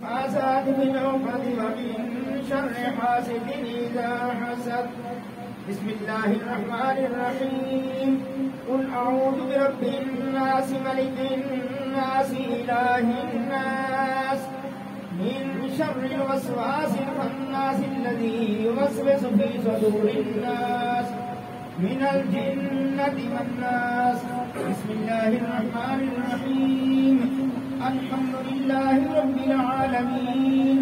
حاسد بالعقد ومن شر حاسد إذا حسد. بسم الله الرحمن الرحيم. قل أعوذ برب الناس ملك الناس إله الناس من شر الوسواس الخناس الذي يوسوس في صدور الناس من الجنة والناس. بسم الله الرحمن الرحيم. الحمد لله رب العالمين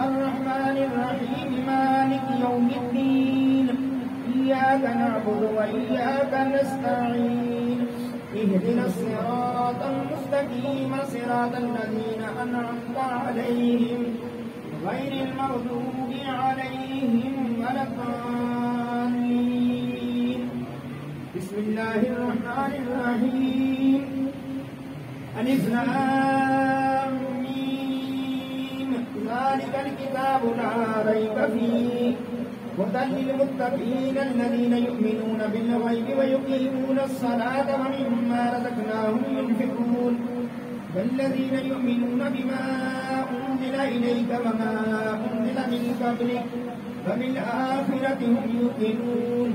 الرحمن الرحيم مالك يوم الدين إياك نعبد وإياك نستعين اهدنا الصراط المستقيم صراط الذين أنعمت عليهم غير المغضوب عليهم ولا الضالين. بسم الله الرحمن الرحيم. ألف لام ميم ذلك الكتاب لا ريب فيه هدى للمتقين الذين يؤمنون بالغيب ويقيمون الصلاة ومما رزقناهم ينفقون والذين يؤمنون بما أنزل إليك وما أنزل من قبلك وبالآخرة هم يوقنون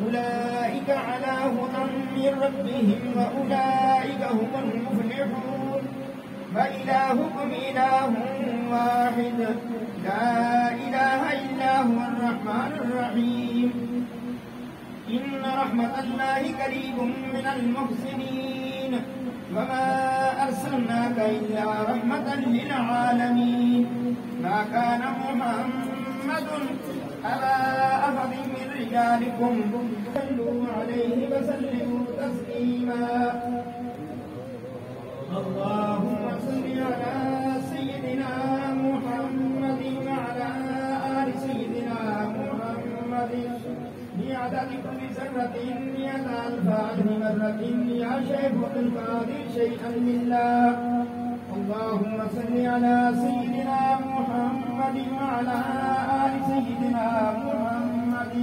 أولئك على هدى من ربهم وأولئك هم المفلحون. وإلهكم إله واحد لا إله إلا هو الرحمن الرحيم. إن رحمة الله قريب من المحسنين وما أرسلناك إلا رحمة للعالمين. ما كان محمد أبا أحد من رجالكم صلوا عليه وسلموا تسليما. اللهم صل على سيدنا محمد وعلى آل سيدنا محمد بعدد كل ذرة مئة ألف مرة يا شيخ القادر شيئا لله. اللهم صل على سيدنا محمد وعلى آل سيدنا محمد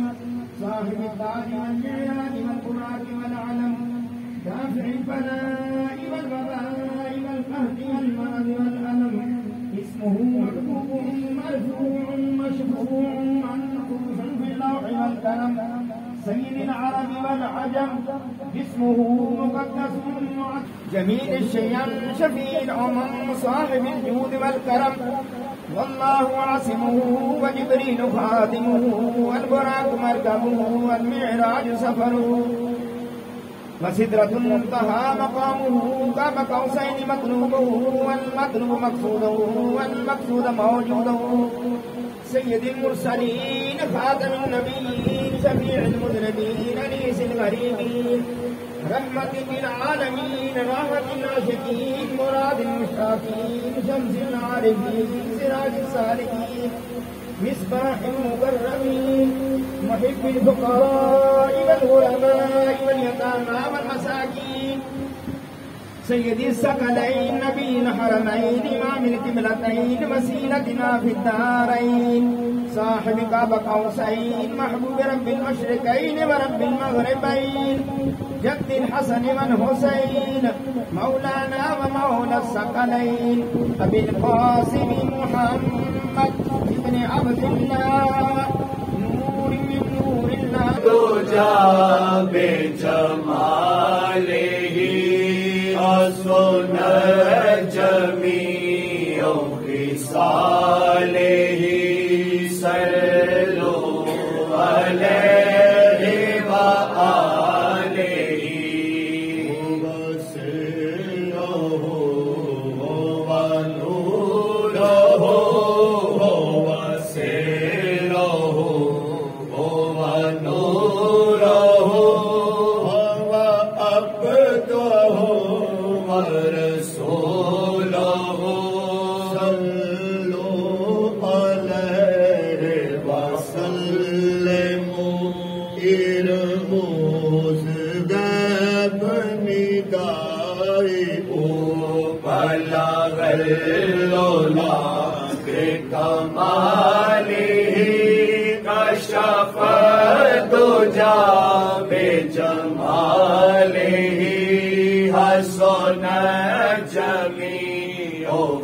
صاحب التاج والمعراج والقرآن والعلم دافع البلاء والوباء والقهر والمرض والألم. اسمه محبوب مرفوع مشفوع منقوص في اللوح والقلم. سيد العرب والعجم اسمه مقدس جميل الشيم شفيع الأمم صاحب الجود والكرم. والله عاصمه وجبريل خادمه والبراق مركبه والمعراج سفره وسدرة المنتهى مقامه قاب قوسين مطلوبه والمطلوب مقصوده والمقصود موجوده. سيد المرسلين خاتم النبيين شفيع المذنبين أنيس الغريبين رحمة للعالمين راحة العاشقين مراد المشتاقين شمس العارفين سراج السالكين مصباح المكرمين محب الفقراء والغرباء واليتامى والمساكين. سيد الثقلين نبي الحرمين إمام القبلتين وسيلتنا في الدارين صاحب قاب قوسين محبوب رب المشرقين ورب المغربين جد الحسن والحسين مولانا ومولى الثقلين أبي القاسم محمد ابن عبد الله نور من نور الله تجا بجماله حسن جميع خصاله صلوا عليه وآله وسره ونوره وسره ونوره وعبده ورسوله صلوا عليه وسلموا إرموز بندائي بلغ العلا بكماله كشف الدجى بجماله حسن جميع